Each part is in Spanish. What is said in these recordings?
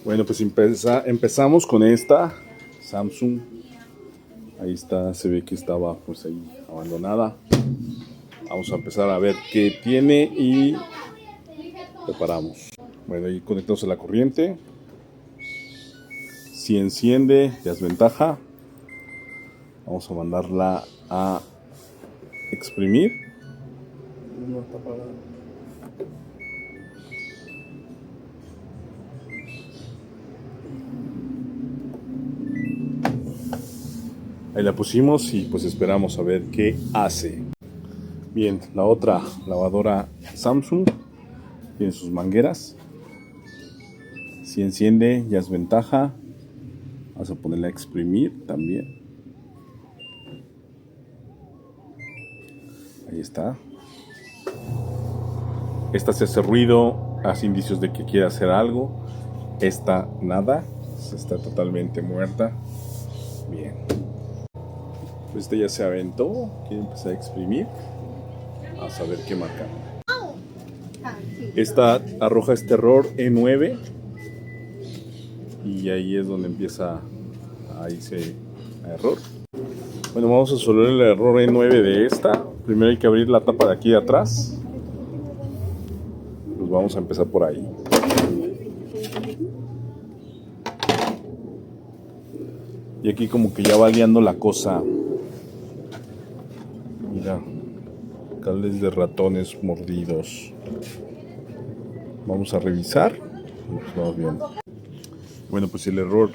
Bueno, pues empezamos con esta Samsung. Ahí está, se ve que estaba pues ahí abandonada. Vamos a empezar a ver qué tiene y preparamos. Bueno, ahí conectamos a la corriente. Si enciende, ya es ventaja. Vamos a mandarla a exprimir. No está apagada. Ahí la pusimos y pues esperamos a ver qué hace. Bien, la otra lavadora Samsung tiene sus mangueras. Si enciende ya es ventaja. Vamos a ponerla a exprimir también. Ahí está. Esta se hace ruido, hace indicios de que quiere hacer algo. Esta nada, está totalmente muerta. Bien. Pues esta ya se aventó, quiere empezar a exprimir. Vamos a ver qué marca. Esta arroja este error E9 y ahí es donde empieza a irse a error. Bueno, vamos a resolver el error E9 de esta. Primero hay que abrir la tapa de aquí de atrás. Pues vamos a empezar por ahí. Y aquí como que ya va liando la cosa. Mira, cables de ratones mordidos. Vamos a revisar. Pues vamos bien. Bueno, pues el error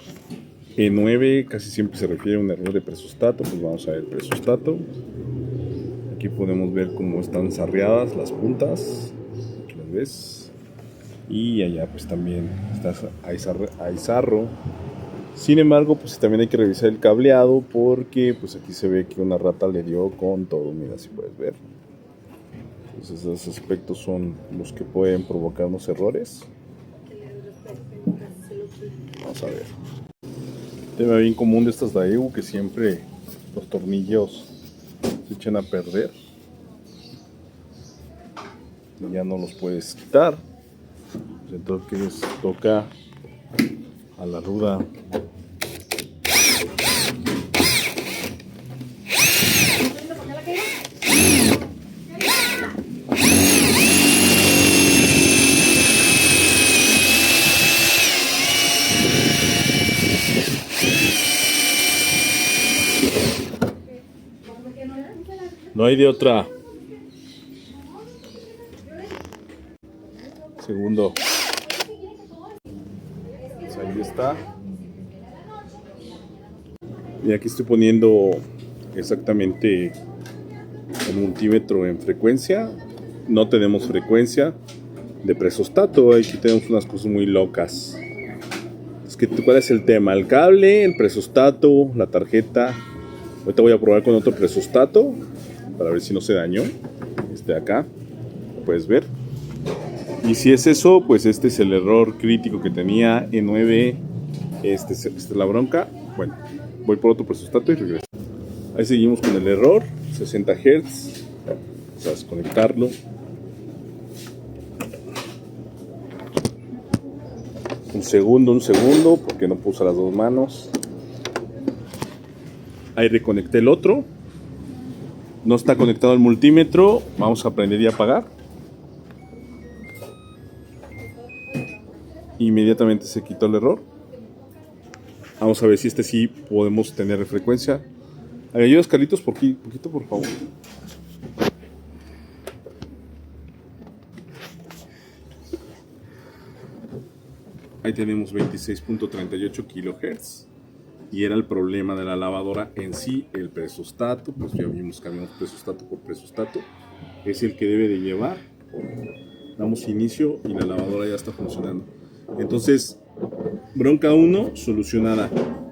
E9 casi siempre se refiere a un error de presostato. Pues vamos a ver el presostato. Aquí podemos ver cómo están sarreadas las puntas. Aquí las ves. Y allá pues también está hay sarro. Sin embargo, pues también hay que revisar el cableado porque pues aquí se ve que una rata le dio con todo. Mira, si puedes ver. Entonces esos aspectos son los que pueden provocarnos errores. Vamos a ver. Tema bien común de estas Daewoo que siempre los tornillos se echan a perder. Y ya no los puedes quitar. Entonces toca a la ruda. No hay de otra. Segundo. Pues ahí está. Y aquí estoy poniendo exactamente el multímetro en frecuencia. No tenemos frecuencia de presostato. Aquí tenemos unas cosas muy locas. ¿Cuál es el tema? El cable, el presostato, la tarjeta. Ahorita voy a probar con otro presostato para ver si no se dañó. Este de acá, lo puedes ver. Y si es eso, pues este es el error crítico que tenía E9. Esta es la bronca. Bueno, voy por otro presostato y regreso. Ahí seguimos con el error, 60 Hz. Vamos a desconectarlo. Un segundo, porque no puedo usar las dos manos. Ahí reconecté el otro. No está conectado al multímetro. Vamos a prender y apagar. Inmediatamente se quitó el error. Vamos a ver si este sí podemos tener frecuencia. Ayudas, Carlitos, poquito, por favor. Ahí tenemos 26.38 kHz. Y era el problema de la lavadora en sí, el presostato. Pues ya vimos, cambiamos presostato por presostato. Es el que debe de llevar. Damos inicio y la lavadora ya está funcionando. Entonces, bronca 1 solucionada.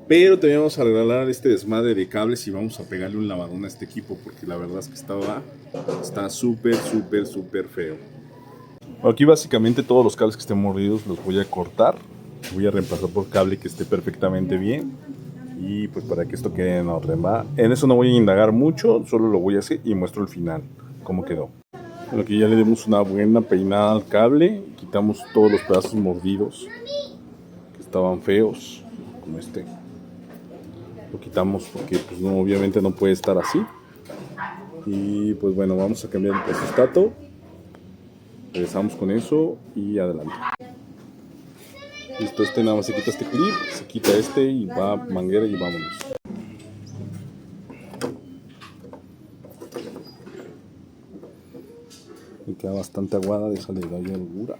Pero te vamos a regalar este desmadre de cables y vamos a pegarle un lavadón a este equipo porque la verdad es que está súper feo. Aquí básicamente todos los cables que estén mordidos los voy a cortar. Voy a reemplazar por cable que esté perfectamente bien. Y pues para que esto quede en orden, ¿va? En eso no voy a indagar mucho, solo lo voy a hacer y muestro el final, cómo quedó. Bueno, aquí ya le dimos una buena peinada al cable. Quitamos todos los pedazos mordidos que estaban feos, como este. Lo quitamos porque pues, no, obviamente no puede estar así. Y pues bueno, vamos a cambiar el presostato. Regresamos con eso y adelante. Listo, este nada más se quita este clip, se quita este y va manguera y vámonos. Me queda bastante aguada, déjale darle holgura.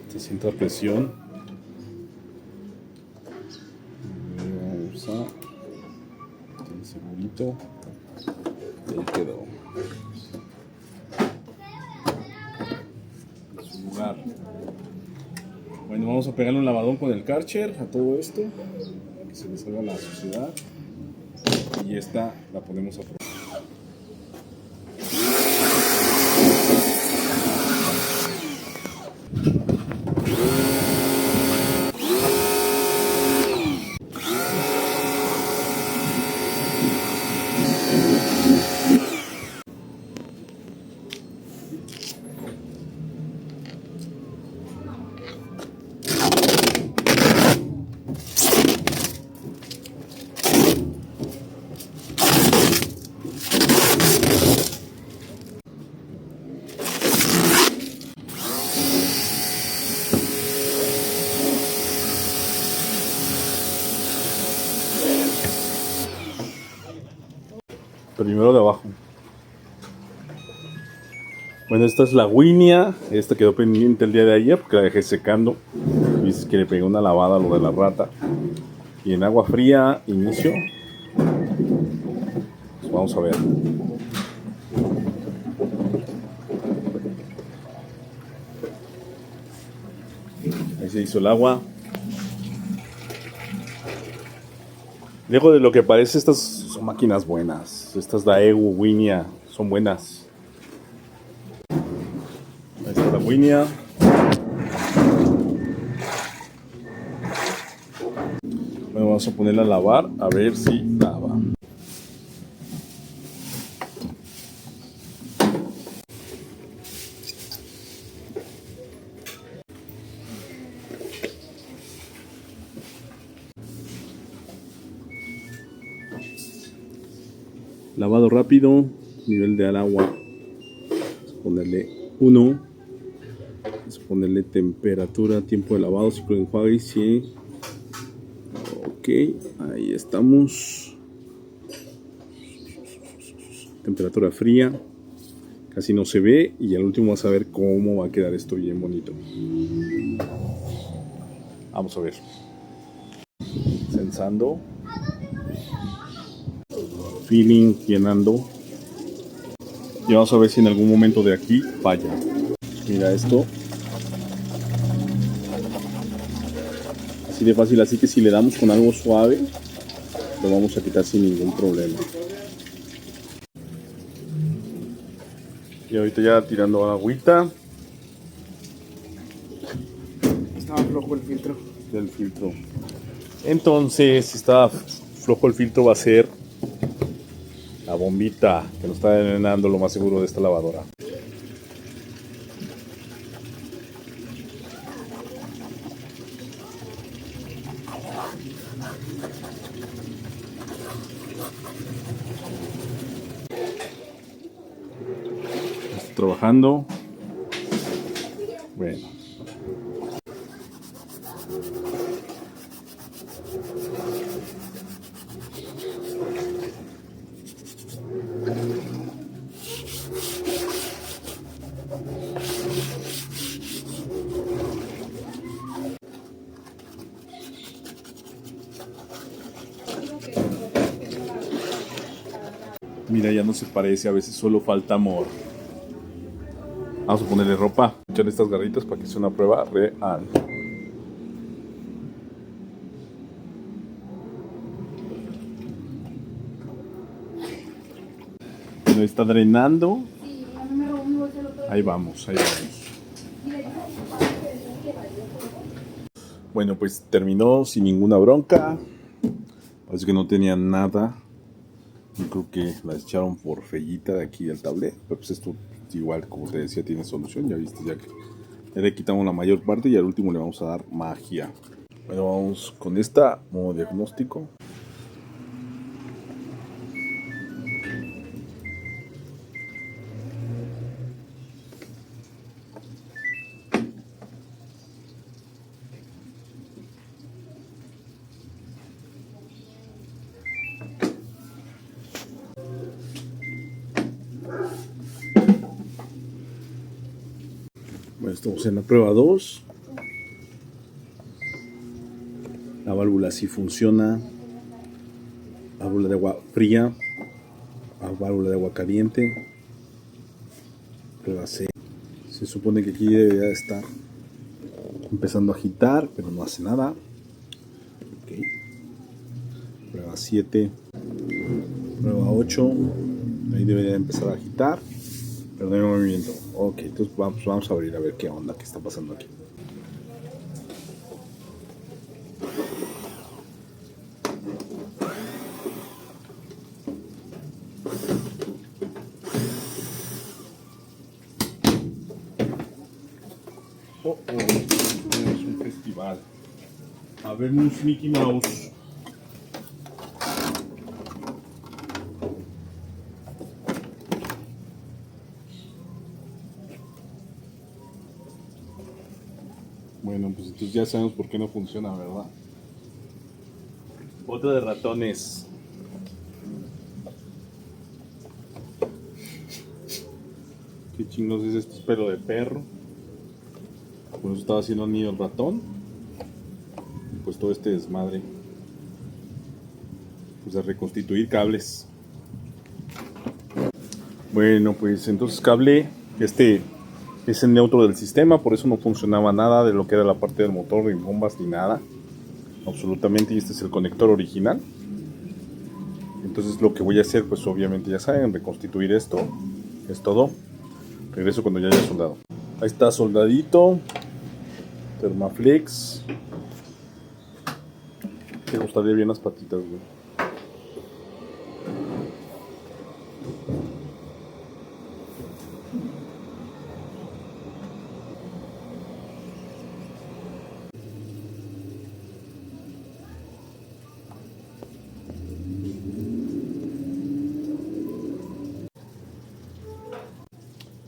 Se siente la presión. Vamos a el segurito. Y ahí quedó. En su lugar. Bueno, vamos a pegarle un lavadón con el Karcher a todo esto, para que se le salga la suciedad. Y esta la ponemos a prueba. Primero de abajo. Bueno, esta es la Winia. Esta quedó pendiente el día de ayer porque la dejé secando. Dices que le pegué una lavada a lo de la rata. Y en agua fría, inicio. Pues vamos a ver. Ahí se hizo el agua. Lejos de lo que parece, estas son máquinas buenas. Estas Daewoo Winia son buenas. Ahí está la Winia. Bueno, vamos a ponerla a lavar a ver si lava. Lavado rápido, nivel de agua. Vamos a ponerle 1. Vamos a ponerle temperatura, tiempo de lavado, ciclo de enjuague, sí. Ok, ahí estamos. Temperatura fría. Casi no se ve y al último vas a ver cómo va a quedar esto bien bonito. Vamos a ver. Sensando. Feeling, llenando. Y vamos a ver si en algún momento de aquí falla. Mira esto. Así de fácil, así que si le damos con algo suave, lo vamos a quitar sin ningún problema. Y ahorita ya tirando agüita. Estaba flojo el filtro. Del filtro. Entonces, si está flojo el filtro, va a ser la bombita que nos está drenando lo más seguro de esta lavadora. Estoy trabajando. Bueno. Mira, ya no se parece, a veces solo falta amor. Vamos a ponerle ropa, echar estas garritas para que sea una prueba real. Bueno, está drenando. Ahí vamos, ahí vamos. Bueno, pues terminó sin ninguna bronca. Así que no tenía nada. Yo creo que la echaron por fellita de aquí del tablero. Pero pues esto igual, como te decía, tiene solución. Ya viste, ya le quitamos la mayor parte y al último le vamos a dar magia. Bueno, vamos con esta, modo diagnóstico. Bueno, estamos en la prueba 2. La válvula sí funciona. Válvula de agua fría. Válvula de agua caliente. Prueba C. Se supone que aquí debería estar empezando a agitar, pero no hace nada. Okay. Prueba 7. Prueba 8. Ahí debería empezar a agitar, pero no hay movimiento. Ok, entonces vamos a abrir a ver qué onda, qué está pasando aquí. Tenemos un festival. A ver, un Mickey Mouse. Bueno, pues entonces ya sabemos por qué no funciona, ¿verdad? Otra de ratones. ¿Qué chingos es esto? ¿Es pelo de perro? Por eso estaba haciendo nido el ratón. Y pues todo este desmadre. Pues a reconstituir cables. Bueno, pues entonces cable. Este es el neutro del sistema, por eso no funcionaba nada de lo que era la parte del motor, ni bombas ni nada. Absolutamente, y este es el conector original. Entonces lo que voy a hacer, pues obviamente ya saben, reconstituir esto. Es todo. Regreso cuando ya haya soldado. Ahí está soldadito. Thermaflex. Que gustaría bien las patitas, güey.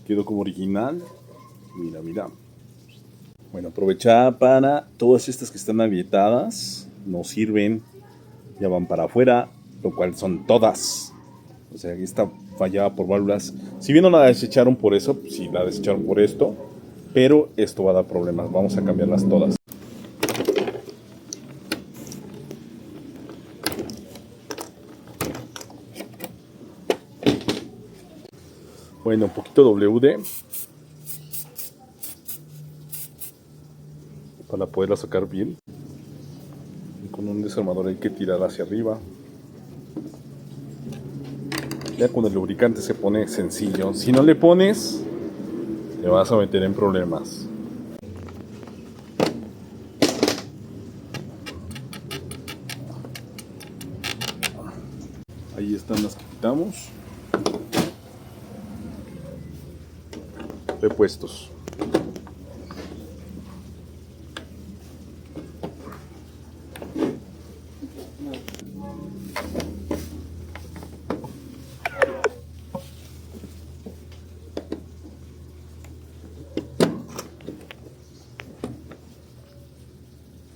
Quedó como original. Mira, mira. Bueno, aprovechar para todas estas que están agrietadas. No sirven. Ya van para afuera. Lo cual son todas. O sea, esta fallaba por válvulas. Si bien no la desecharon por eso, sí la desecharon por esto. Pero esto va a dar problemas. Vamos a cambiarlas todas. Bueno, un poquito WD. Para poderla sacar bien. Y con un desarmador hay que tirar hacia arriba. Ya con el lubricante se pone sencillo. Si no le pones, te vas a meter en problemas. Ahí están las que quitamos. Repuestos.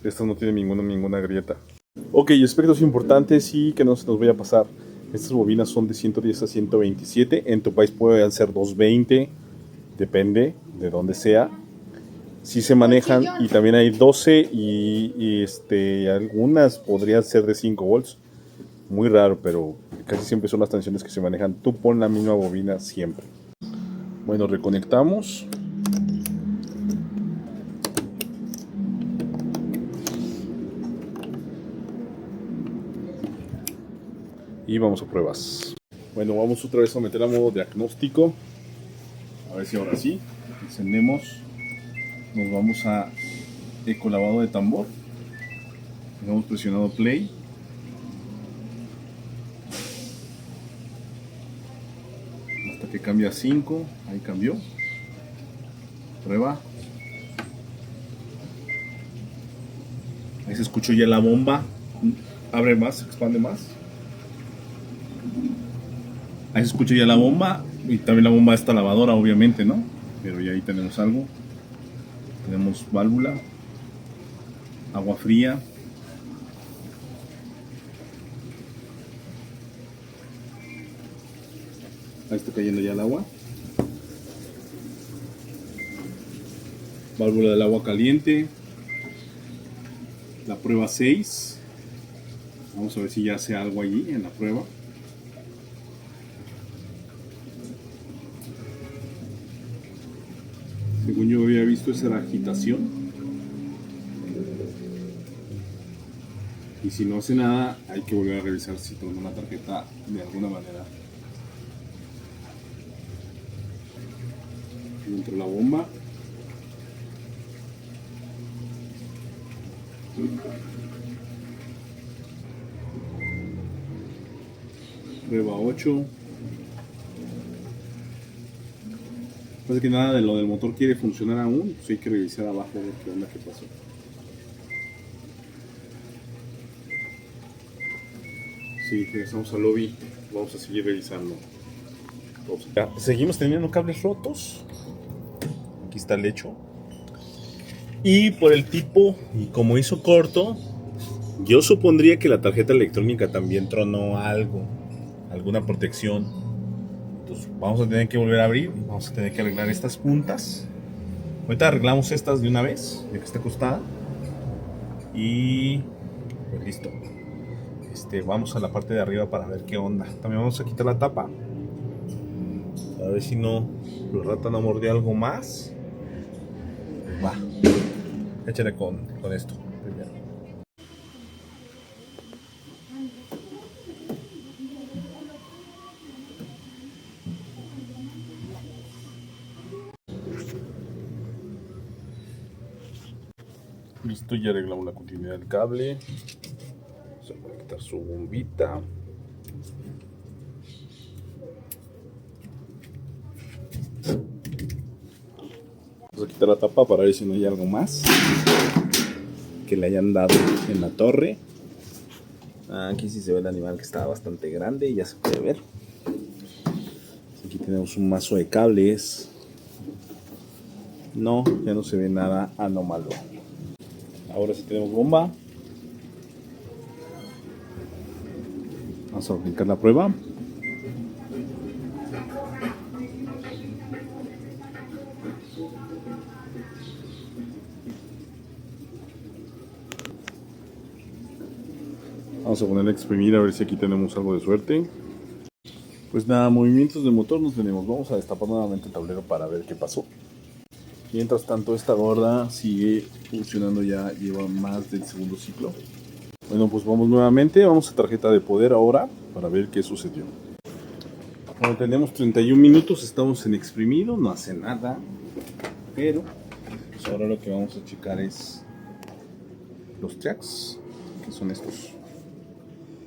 Esta no tiene ninguna grieta. Ok, aspectos importantes y que no se nos vaya a pasar. Estas bobinas son de 110 a 127. En tu país pueden ser 220. Depende de dónde sea. Sí se manejan y también hay 12 y algunas podrían ser de 5 volts. Muy raro, pero casi siempre son las tensiones que se manejan. Tú pon la misma bobina siempre. Bueno, reconectamos. Y vamos a pruebas. Bueno, vamos otra vez a meter a modo diagnóstico. A ver si ahora sí. Encendemos. Nos vamos a eco lavado de tambor. Hemos presionado play. hasta que cambia a 5. Ahí cambió. Prueba. Ahí se escuchó ya la bomba. Abre más, expande más. Ahí se escucha ya la bomba. Y también la bomba de esta lavadora, obviamente, ¿no? Pero ya ahí tenemos algo. Tenemos válvula. Agua fría. Ahí está cayendo ya el agua. Válvula del agua caliente. La prueba 6. Vamos a ver si ya hace algo allí en la prueba. Según yo había visto, esa era agitación. Y si no hace nada, hay que volver a revisar si tronó la tarjeta de alguna manera. Dentro de la bomba. Prueba 8. Parece que nada de lo del motor quiere funcionar aún, pues hay que revisar abajo a ver qué onda, qué pasó. Sí, regresamos al lobby, vamos a seguir revisando. Ya, seguimos teniendo cables rotos. Aquí está el hecho. Y por el tipo, y como hizo corto, yo supondría que la tarjeta electrónica también tronó algo, alguna protección. Entonces vamos a tener que volver a abrir, vamos a tener que arreglar estas puntas. Ahorita arreglamos estas de una vez, ya que está acostada. Y pues listo. Vamos a la parte de arriba para ver qué onda. También vamos a quitar la tapa. A ver si no, la rata no mordió algo más. Va, échale con esto primero. Listo, ya arreglamos la continuidad del cable. Vamos a quitar su bombita. Vamos a quitar la tapa para ver si no hay algo más que le hayan dado en la torre. Aquí sí se ve el animal, que está bastante grande y ya se puede ver. Aquí tenemos un mazo de cables. No, ya no se ve nada anómalo. Ahora sí tenemos bomba. Vamos a aplicar la prueba. Vamos a ponerle a exprimir a ver si aquí tenemos algo de suerte. Pues nada, movimientos de motor no tenemos. Vamos a destapar nuevamente el tablero para ver qué pasó. Mientras tanto, esta gorda sigue funcionando, ya lleva más del segundo ciclo. Bueno, pues vamos nuevamente, vamos a tarjeta de poder ahora para ver qué sucedió. Bueno, tenemos 31 minutos, estamos en exprimido, no hace nada. Pero pues ahora lo que vamos a checar es los tracks, que son estos.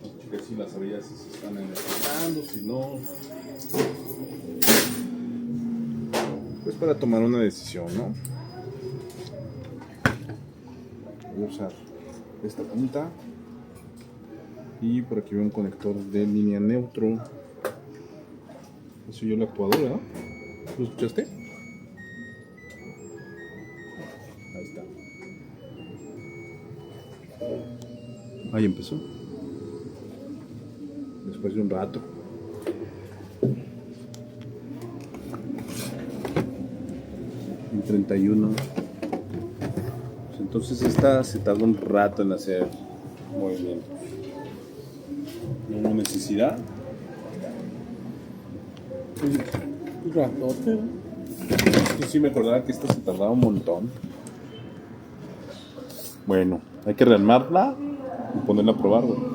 Vamos a checar si las orillas se están energizando, si no. Pues para tomar una decisión, ¿no? Voy a usar esta punta. Y por aquí veo un conector de línea neutro. Eso yo el actuador, ¿verdad? ¿Lo escuchaste? Ahí está. Ahí empezó. Después de un rato. En 31. Pues entonces esta se tarda un rato en hacer movimiento. No hubo necesidad. Un ratote. Esto sí me acordaba que esta se tardaba un montón. Bueno, hay que rearmarla y ponerla a probar, güey.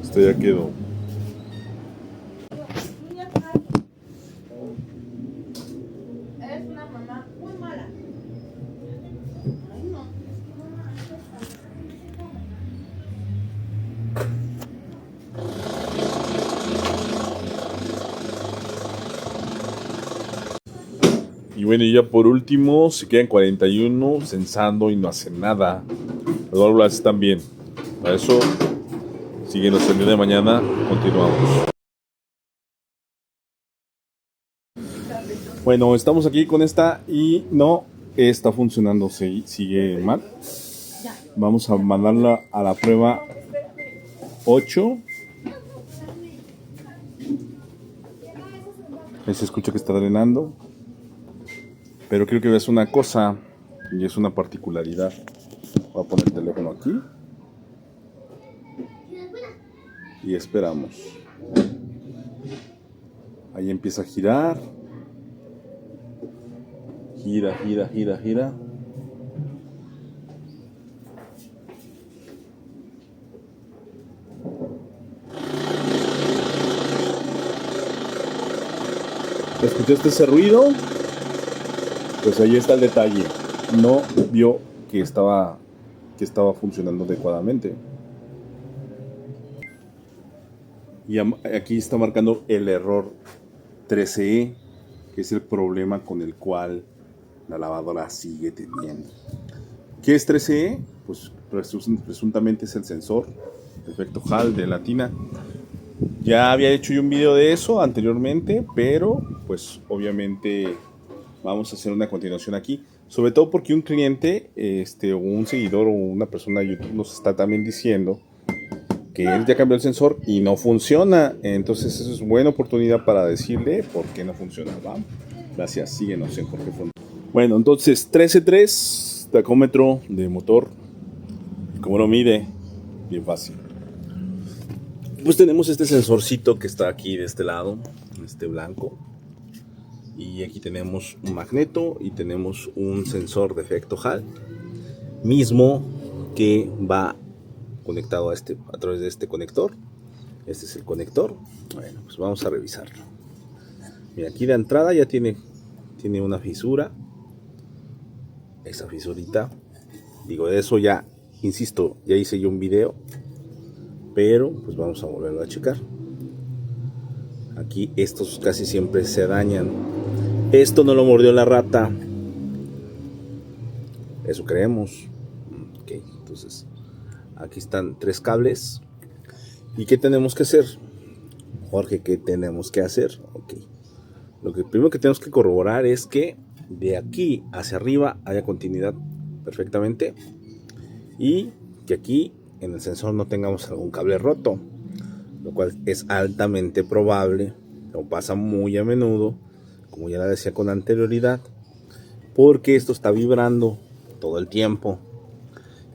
Esto ya quedó. Es una Y bueno, y ya por último, se quedan 41 censando y no hacen nada. Las válvulas están bien. Para eso, síguenos el día de mañana. Continuamos. Bueno, estamos aquí con esta y no está funcionando. Sigue mal. Vamos a mandarla a la prueba 8. Ahí se escucha que está drenando. Pero quiero que veas una cosa, y es una particularidad. Voy a poner el teléfono aquí. Y esperamos. Ahí empieza a girar. Gira, gira, gira, gira. ¿Escuchaste ese ruido? Pues ahí está el detalle. No vio que estaba funcionando adecuadamente. Y aquí está marcando el error 13E, que es el problema con el cual la lavadora sigue teniendo. ¿Qué es 13E? Pues presuntamente es el sensor de efecto Hall de la tina. Ya había hecho yo un video de eso anteriormente, pero pues obviamente vamos a hacer una continuación aquí. Sobre todo porque un cliente, o un seguidor o una persona de YouTube nos está también diciendo que él ya cambió el sensor y no funciona. Entonces eso es buena oportunidad para decirle por qué no funciona. ¿Va? Gracias, síguenos en Jorge Fondo. Bueno, entonces 13.3, tacómetro de motor. ¿Cómo lo mide? Bien fácil. Pues tenemos este sensorcito que está aquí de este lado, este blanco. Y aquí tenemos un magneto y tenemos un sensor de efecto Hall mismo que va conectado a través de este conector. Este es el conector. Bueno, pues vamos a revisarlo. Mira, aquí de entrada ya tiene una fisura. Esa fisurita. Digo, de eso ya, insisto, ya hice yo un video. Pero pues vamos a volverlo a checar. Aquí estos casi siempre se dañan. Esto no lo mordió la rata. Eso creemos. Ok, entonces aquí están 3 cables. ¿Y qué tenemos que hacer? Jorge, ¿qué tenemos que hacer? Ok. Lo que primero que tenemos que corroborar es que de aquí hacia arriba haya continuidad perfectamente. Y que aquí en el sensor no tengamos algún cable roto. Lo cual es altamente probable. O pasa muy a menudo. Como ya la decía con anterioridad. Porque esto está vibrando todo el tiempo.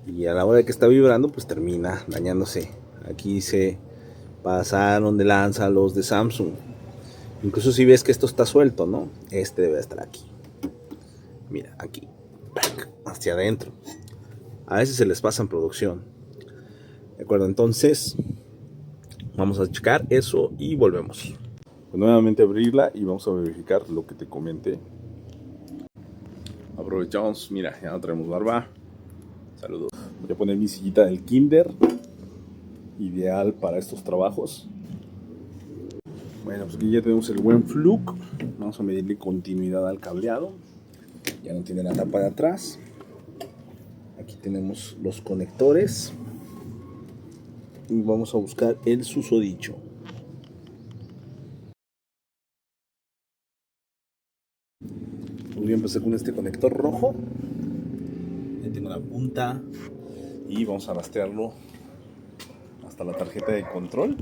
Y a la hora de que está vibrando, pues termina dañándose. Aquí se pasaron de lanza los de Samsung. Incluso si ves que esto está suelto, ¿no? Este debe estar aquí. Mira, aquí. Hacia adentro. A veces se les pasa en producción. De acuerdo, entonces vamos a checar eso y volvemos. Pues nuevamente abrirla y vamos a verificar lo que te comenté. Aprovechamos, mira, ya no traemos barba. Saludos. Voy a poner mi sillita del Kinder. Ideal para estos trabajos. Bueno, pues aquí ya tenemos el buen Fluke. Vamos a medirle continuidad al cableado. Ya no tiene la tapa de atrás. Aquí tenemos los conectores. Y vamos a buscar el susodicho. Voy a empezar con este conector rojo. Ya tengo la punta. Y vamos a rastrearlo hasta la tarjeta de control,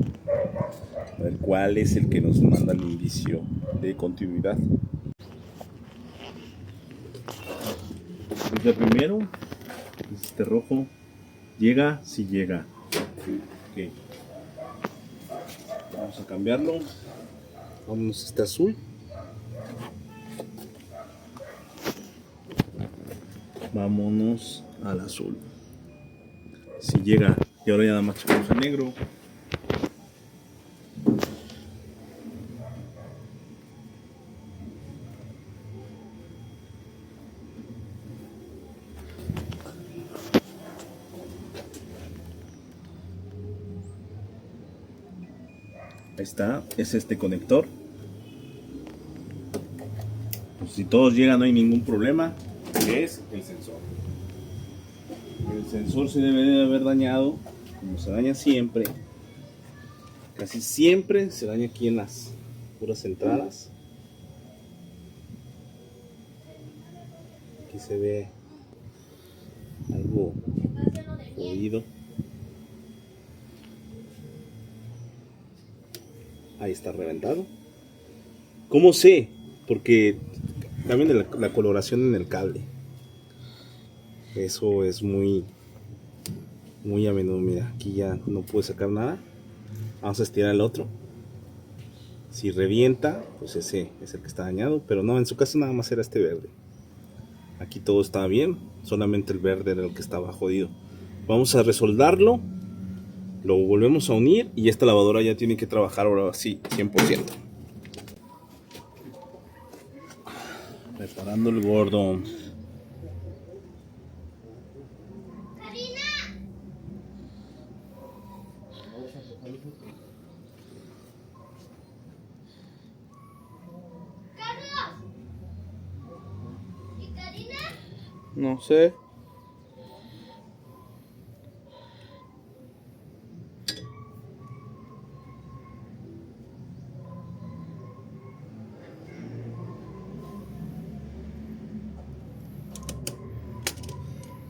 a ver cuál es el que nos manda el indicio de continuidad. Pues ya primero, este rojo llega, si llega. Okay. Vamos a cambiarlo. Vámonos a este azul. Vámonos al azul. Si llega. Y ahora ya nada más checamos el negro. Ahí está, es este conector. Pues si todos llegan no hay ningún problema, que es el sensor. El sensor se debe de haber dañado, como se daña siempre. Casi siempre se daña aquí en las puras entradas. Aquí se ve algo jodido. Ahí está reventado. ¿Cómo sé? Porque cambian de la coloración en el cable. Eso es muy a menudo. Mira, aquí ya no pude sacar nada. Vamos a estirar el otro. Si revienta, pues ese es el que está dañado. Pero no, en su caso nada más era este verde. Aquí todo estaba bien, solamente el verde era el que estaba jodido. Vamos a resoldarlo. Lo volvemos a unir y esta lavadora ya tiene que trabajar ahora sí, 100%. Preparando el gordo. No sé.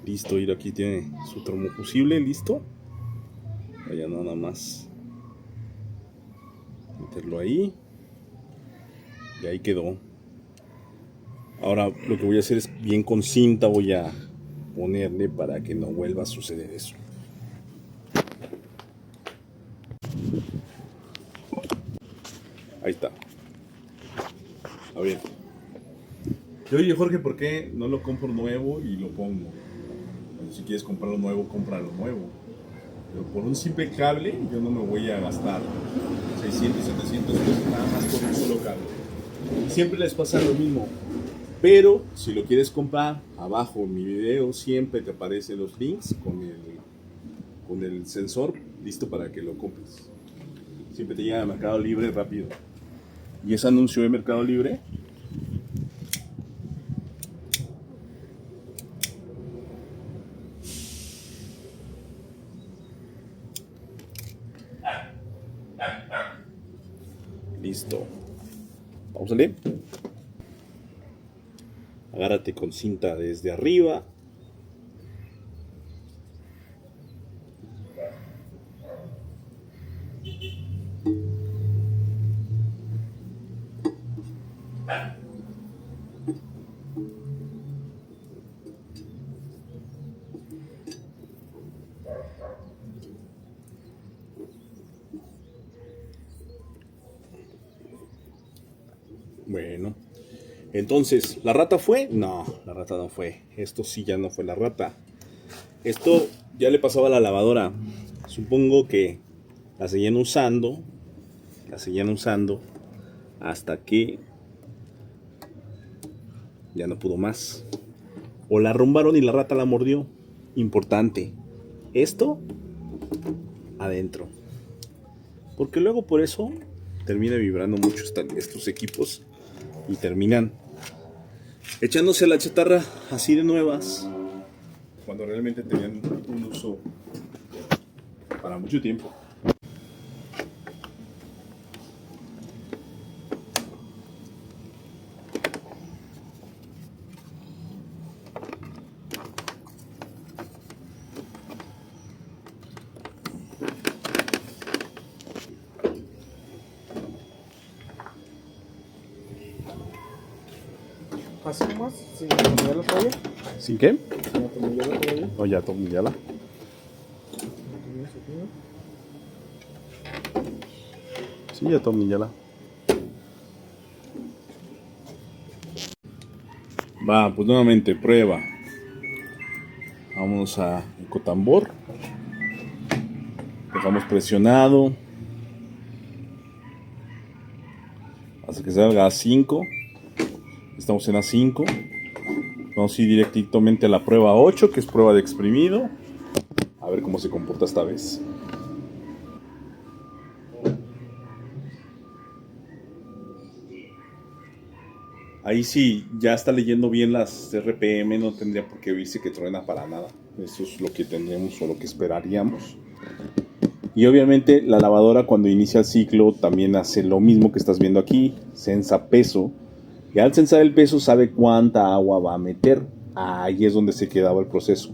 Listo, y aquí tiene su termofusible, listo. Vaya nada más meterlo ahí. Y ahí quedó. Ahora lo que voy a hacer es bien con cinta, voy a ponerle para que no vuelva a suceder eso. Ahí está. A ver. Oye Jorge, ¿por qué no lo compro nuevo y lo pongo? Bueno, si quieres comprarlo nuevo, cómpralo nuevo. Pero por un simple cable yo no me voy a gastar 600, 700 pesos nada más por un solo cable. Siempre les pasa lo mismo. Pero si lo quieres comprar, abajo en mi video siempre te aparecen los links con el sensor listo para que lo compres. Siempre te llega de Mercado Libre rápido. Y ese anuncio de Mercado Libre listo. Vamos a leer. Agárrate con cinta desde arriba. Bueno, entonces, ¿la rata fue? No, la rata no fue. Esto sí ya no fue la rata. Esto ya le pasaba a la lavadora. Supongo que la seguían usando hasta que ya no pudo más. O la arrumbaron y la rata la mordió. Importante. Esto adentro. Porque luego por eso termina vibrando mucho estos equipos y terminan echándose a la chatarra así de nuevas cuando realmente tenían un uso para mucho tiempo. ¿Así más? ¿Sin atornillarla todavía? ¿Sin qué? ¿Sin atornillarla todavía? No, ya atornillala. Sí, ya atornillala. Va, pues nuevamente, prueba. Vamos a Ecotambor. Dejamos presionado hasta que salga a 5. Estamos en A5. Vamos a ir directamente a la prueba 8, que es prueba de exprimido. A ver cómo se comporta esta vez. Ahí sí, ya está leyendo bien las RPM, no tendría por qué oírse que truena para nada. Eso es lo que tendríamos o lo que esperaríamos. Y obviamente la lavadora cuando inicia el ciclo también hace lo mismo que estás viendo aquí, sensa peso. Y al censar el peso sabe cuánta agua va a meter. Ahí es donde se quedaba el proceso.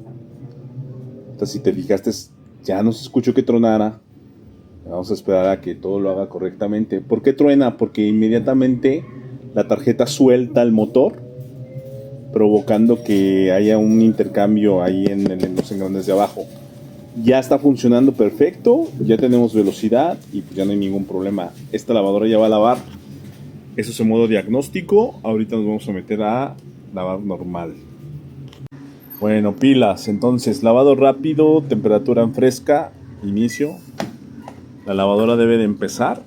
Entonces si te fijaste, ya no se escuchó que tronara. Vamos a esperar a que todo lo haga correctamente. ¿Por qué truena? Porque inmediatamente la tarjeta suelta el motor, provocando que haya un intercambio ahí en los engranes de abajo. Ya está funcionando perfecto, ya tenemos velocidad y pues ya no hay ningún problema. Esta lavadora ya va a lavar. Eso es en modo diagnóstico. Ahorita nos vamos a meter a lavar normal. Bueno, pilas. Entonces, lavado rápido, temperatura en fresca, inicio. La lavadora debe de empezar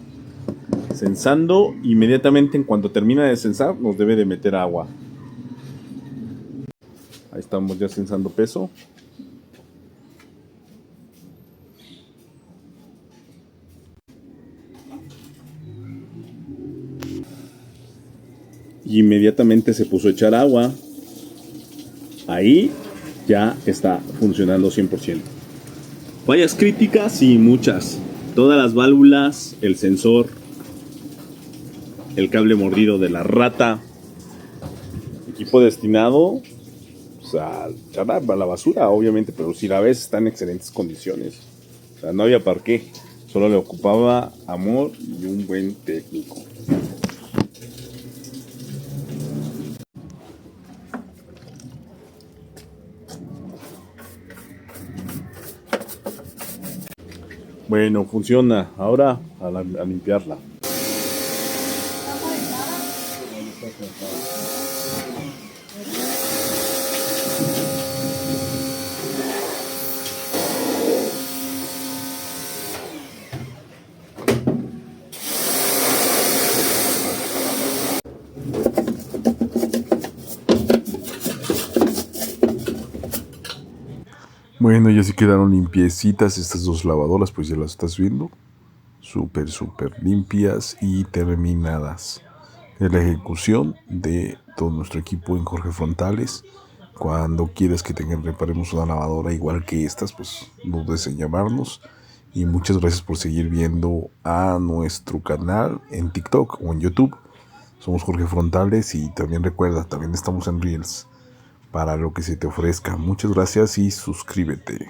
censando. Inmediatamente en cuanto termina de censar nos debe de meter agua. Ahí estamos ya censando peso. Y inmediatamente se puso a echar agua. Ahí ya está funcionando 100%. Fallas críticas, sí, muchas. Todas las válvulas, el sensor, el cable mordido de la rata. Equipo destinado pues, a echar a la basura, obviamente, pero si la ves está en excelentes condiciones. O sea, no había para qué. Solo le ocupaba amor y un buen técnico. Bueno, funciona. Ahora a limpiarla. Bueno, ya se quedaron limpiecitas estas dos lavadoras, pues ya las estás viendo. Súper limpias y terminadas. Es la ejecución de todo nuestro equipo en Jorge Frontales. Cuando quieras que reparemos una lavadora igual que estas, pues no dudes en llamarnos. Y muchas gracias por seguir viendo a nuestro canal en TikTok o en YouTube. Somos Jorge Frontales y también recuerda, también estamos en Reels para lo que se te ofrezca. Muchas gracias y suscríbete.